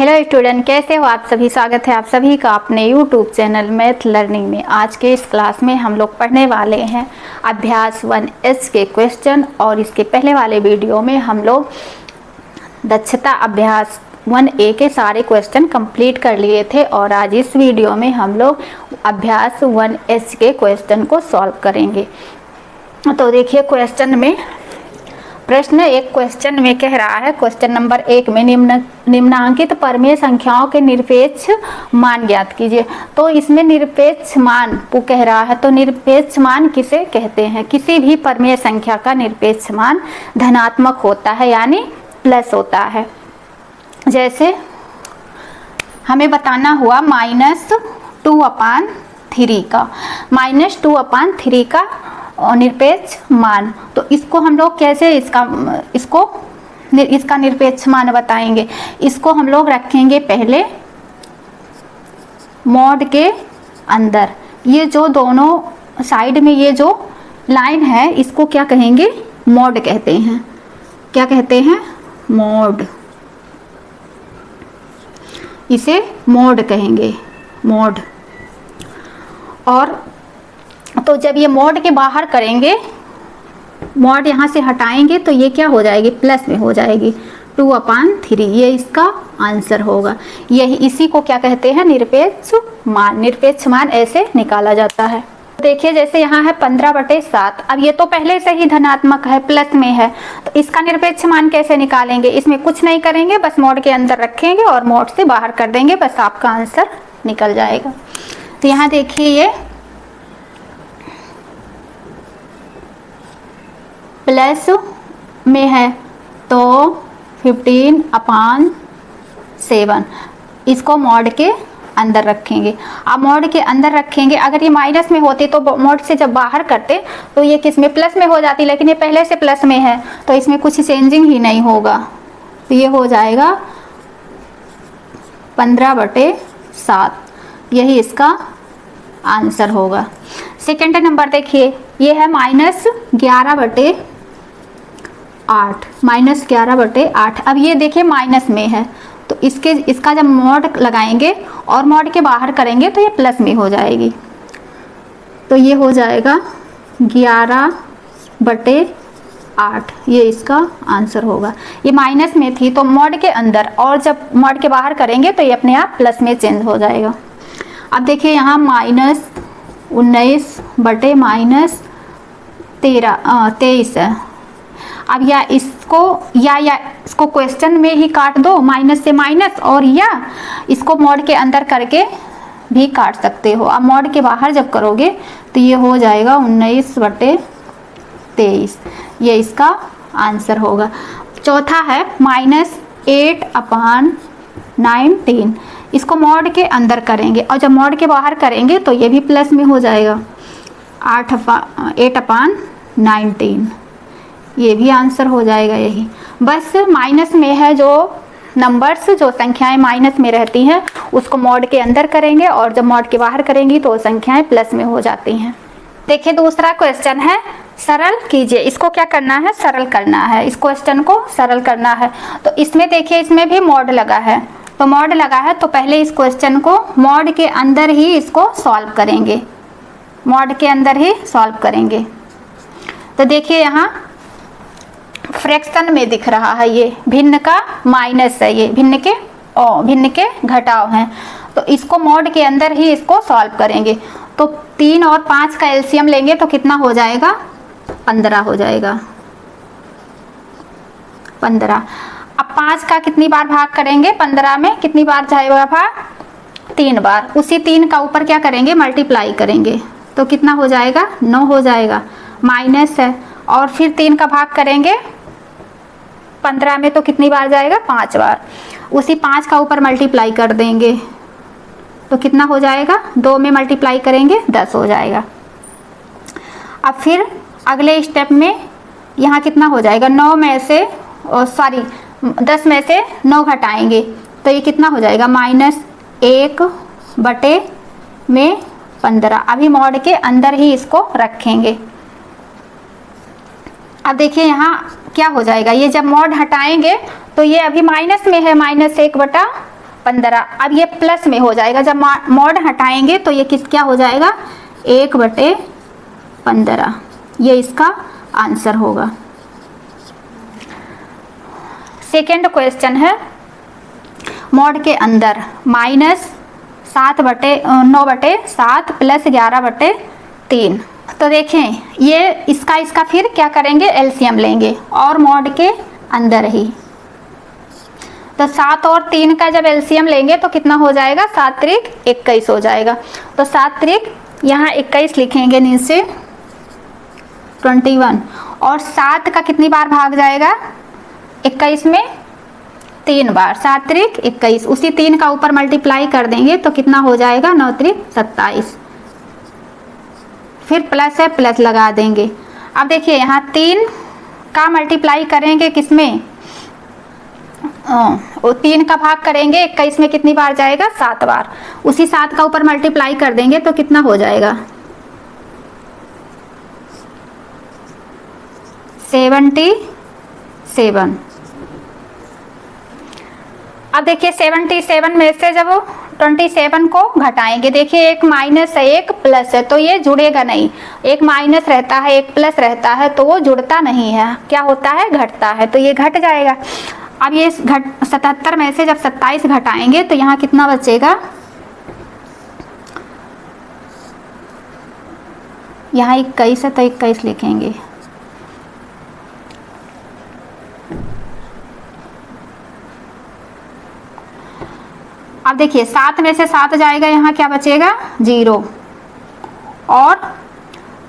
Hello student, कैसे हो आप सभी। स्वागत है आप सभी का अपने यूट्यूब चैनल मैथ लर्निंग में। आज के इस क्लास में हम लोग पढ़ने वाले हैं अभ्यास 1S के क्वेश्चन। और इसके पहले वाले वीडियो में हम लोग दक्षता अभ्यास 1A के सारे क्वेश्चन कंप्लीट कर लिए थे। और आज इस वीडियो में हम लोग अभ्यास 1S के क्वेश्चन को सॉल्व करेंगे। तो देखिए क्वेश्चन में प्रश्न एक क्वेश्चन में कह रहा है, क्वेश्चन नंबर 1 में निम्नांकित परमेय संख्याओं के निरपेक्ष मान ज्ञात कीजिए। तो इसमें निरपेक्ष मान को कह रहा है। तो निरपेक्ष मान किसे कहते हैं? किसी भी परमेय संख्या का निरपेक्ष मान धनात्मक होता है, यानी प्लस होता है। जैसे हमें बताना हुआ -2/3 का, -2/3 का निरपेक्ष मान। तो इसको हम लोग कैसे इसका निरपेक्ष मान बताएंगे? इसको हम लोग रखेंगे पहले मॉड के अंदर। ये जो दोनों साइड में ये जो लाइन है, इसको क्या कहेंगे? मॉड कहते हैं। क्या कहते हैं? मॉड। इसे मॉड कहेंगे, मॉड। और तो जब ये मॉड के बाहर करेंगे, मॉड यहाँ से हटाएंगे, तो ये क्या हो जाएगी? प्लस में हो जाएगी 2/3। ये इसका आंसर होगा। यही इसी को क्या कहते हैं? निरपेक्ष मान। निरपेक्ष मान ऐसे निकाला जाता है। देखिए जैसे यहाँ है 15/7। अब ये तो पहले से ही धनात्मक है, प्लस में है, तो इसका निरपेक्ष मान कैसे निकालेंगे? इसमें कुछ नहीं करेंगे, बस मॉड के अंदर रखेंगे और मॉड से बाहर कर देंगे, बस आपका आंसर निकल जाएगा। तो यहाँ देखिए ये प्लस में है तो 15/7 इसको मॉड के अंदर रखेंगे। अब मॉड के अंदर रखेंगे, अगर ये माइनस में होती तो मॉड से जब बाहर करते तो ये किस में? प्लस में हो जाती, लेकिन ये पहले से प्लस में है तो इसमें कुछ चेंजिंग ही नहीं होगा। तो ये हो जाएगा 15/7। यही इसका आंसर होगा। सेकेंड नंबर देखिए, ये है -11/8। -11/8। अब ये देखिए माइनस में है, तो इसका जब मॉड लगाएंगे और मॉड के बाहर करेंगे तो ये प्लस में हो जाएगी। तो ये हो जाएगा 11/8। ये इसका आंसर होगा। ये माइनस में थी तो मॉड के अंदर, और जब मॉड के बाहर करेंगे तो ये अपने आप प्लस में चेंज हो जाएगा। अब देखिए यहाँ -19/-23 है। अब या इसको क्वेश्चन में ही काट दो, माइनस से माइनस, और या इसको मॉड के अंदर करके भी काट सकते हो। अब मॉड के बाहर जब करोगे तो ये हो जाएगा 19/23। ये इसका आंसर होगा। चौथा है -8/19। इसको मॉड के अंदर करेंगे और जब मॉड के बाहर करेंगे तो ये भी प्लस में हो जाएगा 8/19। ये भी आंसर हो जाएगा यही। बस माइनस में है जो नंबर्स, जो संख्याएं माइनस में रहती हैं, उसको मॉड के अंदर करेंगे और जब मॉड के बाहर करेंगी तो संख्याएं प्लस में हो जाती हैं। देखिए दूसरा क्वेश्चन है, सरल कीजिए। इसको क्या करना है? सरल करना है। इस क्वेश्चन को सरल करना है। तो इसमें देखिए, इसमें भी मॉड लगा है। तो मॉड लगा है तो पहले इस क्वेश्चन को मॉड के अंदर ही इसको सॉल्व करेंगे। मॉड के अंदर ही सॉल्व करेंगे। तो देखिए यहाँ फ्रैक्शन में दिख रहा है, ये भिन्न का माइनस है, ये भिन्न के घटाव हैं। तो इसको मॉड के अंदर ही इसको सॉल्व करेंगे। तो 3 और 5 का एलसीएम लेंगे तो कितना हो जाएगा? 15 हो जाएगा, 15। अब 5 का कितनी बार भाग करेंगे? 15 में कितनी बार जाएगा भाग? 3 बार। उसी 3 का ऊपर क्या करेंगे? मल्टीप्लाई करेंगे। तो कितना हो जाएगा? 9 हो जाएगा। माइनस है, और फिर 3 का भाग करेंगे 15 में तो कितनी बार जाएगा? 5 बार। उसी 5 का ऊपर मल्टीप्लाई कर देंगे तो कितना हो जाएगा? 2 में मल्टीप्लाई करेंगे 10 हो जाएगा। अब फिर अगले स्टेप में यहाँ कितना हो जाएगा? 10 में से 9 घटाएंगे तो ये कितना हो जाएगा? -1/15। अभी मॉड के अंदर ही इसको रखेंगे। अब देखिए यहाँ क्या हो जाएगा, ये जब मॉड हटाएंगे तो ये अभी माइनस में है, -1/15 15। अब ये प्लस में हो जाएगा, जब मॉड हटाएंगे तो ये क्या हो जाएगा, 1/15। ये इसका आंसर होगा। सेकेंड क्वेश्चन है, मॉड के अंदर -9/7 प्लस 11/3। तो देखें ये इसका फिर क्या करेंगे, एलसीएम लेंगे और मॉड के अंदर ही। तो 7 और 3 का जब एलसीएम लेंगे तो कितना हो जाएगा, 7 त्रिक 21 हो जाएगा। तो 7 त्रिक यहाँ 21 लिखेंगे नीचे 21, और 7 का कितनी बार भाग जाएगा, 21 में 3 बार, 7 त्रिक 21। उसी 3 का ऊपर मल्टीप्लाई कर देंगे तो कितना हो जाएगा, 9 त्रिक 27। फिर प्लस है, प्लस लगा देंगे। अब देखिए यहाँ 3 का मल्टीप्लाई करेंगे किसमें, 3 का भाग करेंगे 21 में, कितनी बार जाएगा, 7 बार। उसी 7 का ऊपर मल्टीप्लाई कर देंगे तो कितना हो जाएगा, 77। अब देखिए 77 में से जब 27 को घटाएंगे, देखिए एक माइनस है एक प्लस है तो ये जुड़ेगा नहीं, एक माइनस रहता है एक प्लस रहता है तो वो जुड़ता नहीं है, क्या होता है, घटता है, तो ये घट जाएगा। अब ये 77 में से जब 27 घटाएंगे तो यहाँ कितना बचेगा, यहाँ 21 है तो 21 लिखेंगे। अब देखिए 7 में से 7 जाएगा, यहाँ क्या बचेगा, 0, और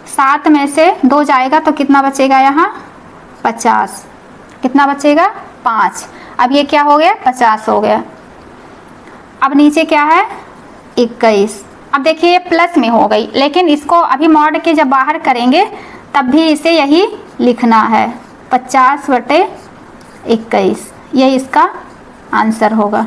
7 में से 2 जाएगा तो कितना बचेगा, यहाँ 50, कितना बचेगा, 5। अब ये क्या हो गया, 50 हो गया। अब नीचे क्या है, 21। अब देखिए ये प्लस में हो गई, लेकिन इसको अभी मॉड के जब बाहर करेंगे तब भी इसे यही लिखना है, 50/21, यही इसका आंसर होगा।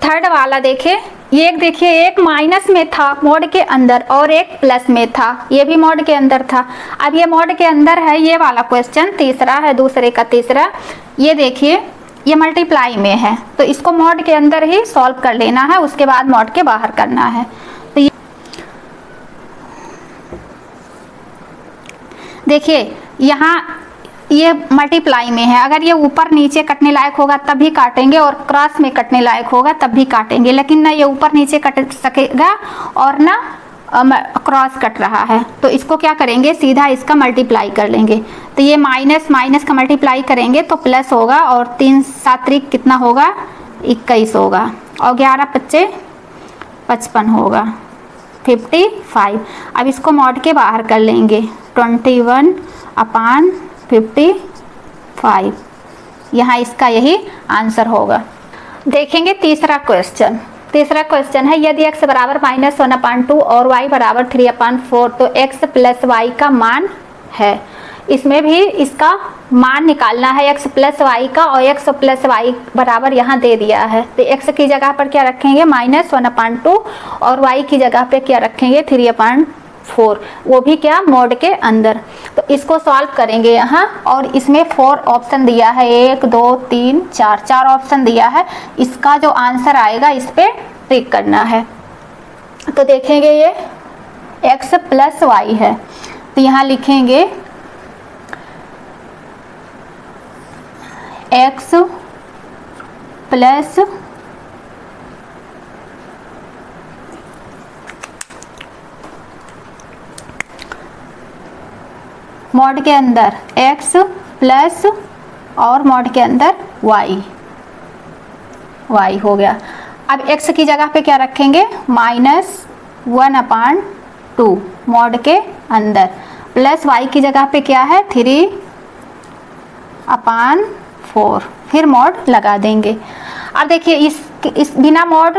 थर्ड वाला देखिए, ये देखिए एक माइनस में था मॉड के अंदर और एक प्लस में था, ये भी मॉड के अंदर था। अब ये मॉड के अंदर है, ये वाला क्वेश्चन तीसरा है, दूसरे का तीसरा। ये देखिए ये मल्टीप्लाई में है तो इसको मॉड के अंदर ही सॉल्व कर लेना है, उसके बाद मॉड के बाहर करना है। तो ये देखिए यहाँ ये मल्टीप्लाई में है, अगर ये ऊपर नीचे कटने लायक होगा तब भी काटेंगे और क्रॉस में कटने लायक होगा तब भी काटेंगे, लेकिन ना ये ऊपर नीचे कट सकेगा और ना क्रॉस कट रहा है, तो इसको क्या करेंगे, सीधा इसका मल्टीप्लाई कर लेंगे। तो ये माइनस माइनस का मल्टीप्लाई करेंगे तो प्लस होगा, और 3 7 त्रिक कितना होगा, 21 होगा, और 11 25 55 होगा, 55। अब इसको मॉड के बाहर कर लेंगे, 21/55, यहाँ इसका यही आंसर होगा। देखेंगे तीसरा क्वेश्चन। तीसरा क्वेश्चन है, यदि x बराबर -1/2 और y बराबर 3/4 तो x प्लस y का मान है। इसमें भी इसका मान निकालना है x प्लस वाई का, और x प्लस वाई बराबर यहाँ दे दिया है, तो x की जगह पर क्या रखेंगे, -1/2, और y की जगह पे क्या रखेंगे, 3/4, वो भी क्या, मॉड के अंदर। तो इसको सॉल्व करेंगे यहाँ, और इसमें 4 ऑप्शन दिया है, 1 2 3 4 ऑप्शन दिया है। इसका जो आंसर आएगा इस पे टिक करना है। तो देखेंगे ये x प्लस वाई है, तो यहाँ लिखेंगे x प्लस मॉड के अंदर x प्लस और मॉड के अंदर y हो गया। अब x की जगह पे क्या रखेंगे, -1/2 मॉड के अंदर, प्लस y की जगह पे क्या है, 3/4, फिर मॉड लगा देंगे। अब देखिए इस बिना मॉड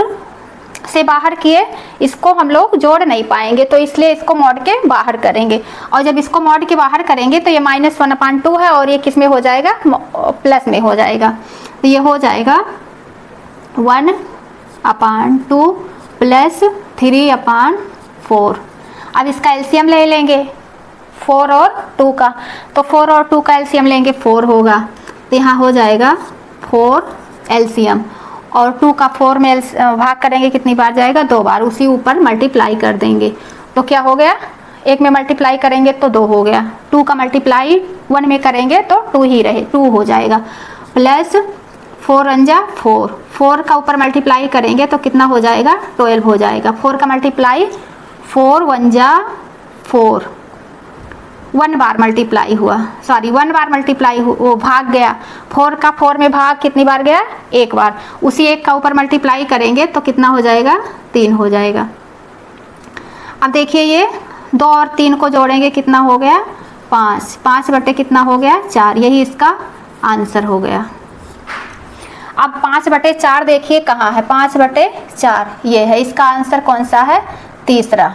से बाहर किए इसको हम लोग जोड़ नहीं पाएंगे, तो इसलिए इसको मॉड के बाहर करेंगे, और जब इसको मॉड के बाहर करेंगे तो ये -1/2 है और ये किस में हो जाएगा, प्लस में हो जाएगा। तो ये हो जाएगा 1/2 प्लस 3/4। अब इसका एलसीएम ले लेंगे 4 और 2 का, तो 4 और 2 का एलसीएम लेंगे 4 होगा, तो यहाँ हो जाएगा 4 एलसीएम, और 2 का 4 में भाग करेंगे कितनी बार जाएगा, 2 बार, उसी ऊपर मल्टीप्लाई कर देंगे तो क्या हो गया, 1 में मल्टीप्लाई करेंगे तो 2 हो गया, 2 का मल्टीप्लाई 1 में करेंगे तो 2 ही रहे, 2 हो जाएगा, प्लस 4 अंजा 4, 4 का ऊपर मल्टीप्लाई करेंगे तो कितना हो जाएगा, 12 हो जाएगा, 4 का मल्टीप्लाई 4 1 जा 4, 1 बार मल्टीप्लाई हुआ, सॉरी 1 बार मल्टीप्लाई वो भाग गया, 4 का 4 में भाग कितनी बार गया, 1 बार, उसी 1 का ऊपर मल्टीप्लाई करेंगे तो कितना हो जाएगा, 3 हो जाएगा। अब देखिए ये 2 और 3 को जोड़ेंगे कितना हो गया, 5, 5 बटे कितना हो गया, 4, यही इसका आंसर हो गया। अब 5 बटे 4 देखिए कहाँ है, 5 बटे 4 ये है, इसका आंसर कौन सा है, तीसरा,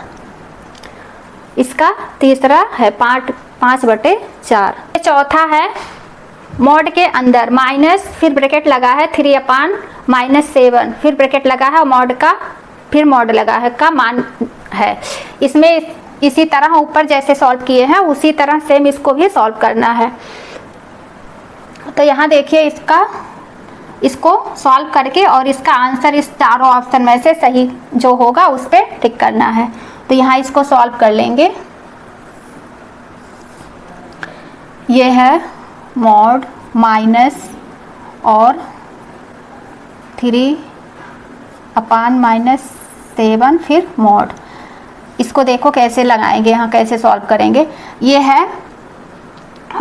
इसका तीसरा है 5 बटे 4। चौथा है मॉड के अंदर माइनस, फिर ब्रैकेट लगा है 3/-7, फिर ब्रैकेट लगा है मॉड का, फिर मॉड लगा है का मान है। इसमें इसी तरह ऊपर जैसे सॉल्व किए हैं उसी तरह सेम इसको भी सॉल्व करना है। तो यहाँ देखिए इसको सॉल्व करके और इसका आंसर इस चारों ऑप्शन में से सही जो होगा उस पर टिक करना है। तो यहाँ इसको सॉल्व कर लेंगे, ये है मॉड माइनस और 3/-7 फिर मॉड, इसको देखो कैसे लगाएंगे, यहाँ कैसे सॉल्व करेंगे, ये है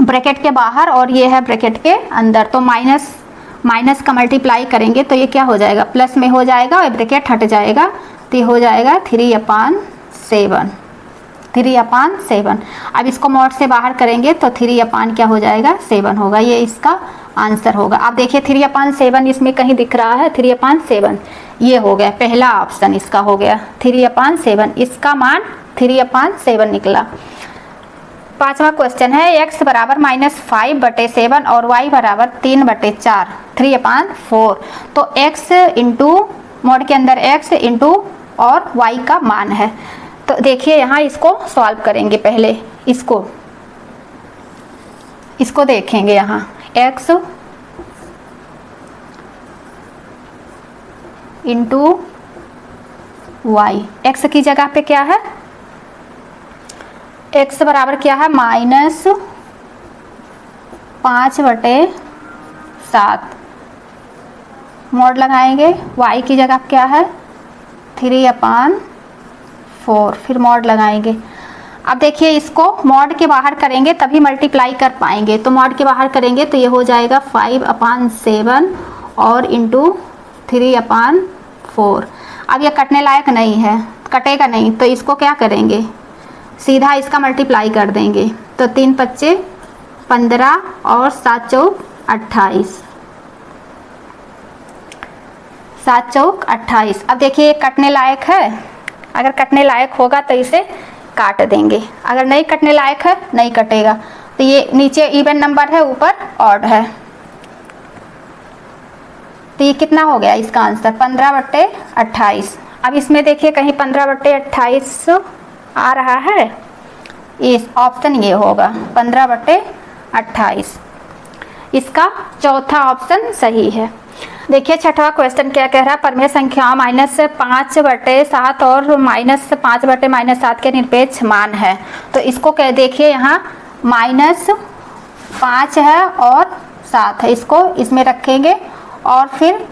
ब्रैकेट के बाहर और ये है ब्रैकेट के अंदर, तो माइनस का मल्टीप्लाई करेंगे तो ये क्या हो जाएगा, प्लस में हो जाएगा और ब्रैकेट हट जाएगा तो ये हो जाएगा 3/7। अब इसको मॉड से बाहर करेंगे तो 3/ क्या हो जाएगा, 7 होगा, ये इसका आंसर होगा। आप देखिए 3/7 इसमें कहीं दिख रहा है, 3/7 ये हो गया, पहला ऑप्शन इसका हो गया 3/7, इसका मान 3/7 निकला। 5वां क्वेश्चन है x बराबर -5/7 और y बराबर 3/4, 3/4, तो x इंटू मॉड के अंदर x इंटू और y का मान है। तो देखिए यहाँ इसको सॉल्व करेंगे, पहले इसको देखेंगे, यहाँ x इंटू y, x की जगह पे क्या है, x बराबर क्या है, -5/7, मॉड लगाएंगे, y की जगह क्या है 3/4, फिर मॉड लगाएंगे। अब देखिए इसको मॉड के बाहर करेंगे तभी मल्टीप्लाई कर पाएंगे, तो मॉड के बाहर करेंगे तो ये हो जाएगा 5/7 और इंटू 3/4। अब ये कटने लायक नहीं है, कटेगा नहीं, तो इसको क्या करेंगे, सीधा इसका मल्टीप्लाई कर देंगे, तो 3 × 5 = 15 और 7 × 28, 7 × 28। अब देखिए ये कटने लायक है, अगर कटने लायक होगा तो इसे काट देंगे, अगर नहीं कटने लायक है नहीं कटेगा, तो ये नीचे इवन नंबर है ऊपर ऑड है, तो ये कितना हो गया इसका आंसर 15/28। अब इसमें देखिए कहीं 15/28 आ रहा है, इस ऑप्शन ये होगा 15/28, इसका चौथा ऑप्शन सही है। देखिए छठवां क्वेश्चन क्या कह रहा है, परमेय संख्याओं -5/7 और -5/-7 के निरपेक्ष मान है। तो इसको कह देखिए यहाँ -5 है और 7 है, इसको इसमें रखेंगे और फिर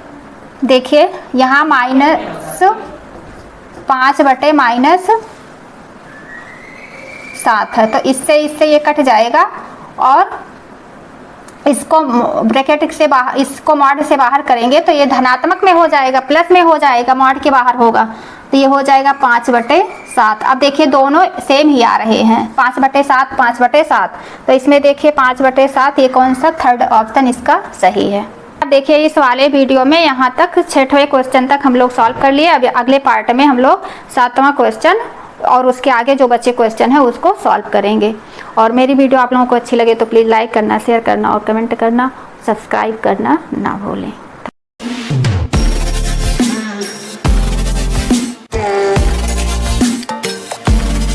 देखिए यहाँ -5/-7 है, तो इससे ये कट जाएगा और इसको ब्रैकेट से बाहर, इसको मॉड से बाहर करेंगे तो ये धनात्मक में हो जाएगा, प्लस में हो जाएगा, मॉड के बाहर होगा तो ये हो जाएगा 5/7। अब देखिए दोनों सेम ही आ रहे हैं, 5/7 5/7, तो इसमें देखिए 5/7 ये कौन सा, थर्ड ऑप्शन इसका सही है। अब देखिए इस वाले वीडियो में यहाँ तक 6वें क्वेश्चन तक हम लोग सॉल्व कर लिए। अब अगले पार्ट में हम लोग 7वां क्वेश्चन और उसके आगे जो बच्चे क्वेश्चन है उसको सॉल्व करेंगे। और मेरी वीडियो आप लोगों को अच्छी लगे तो प्लीज़ लाइक करना, शेयर करना और कमेंट करना, सब्सक्राइब करना ना भूलें।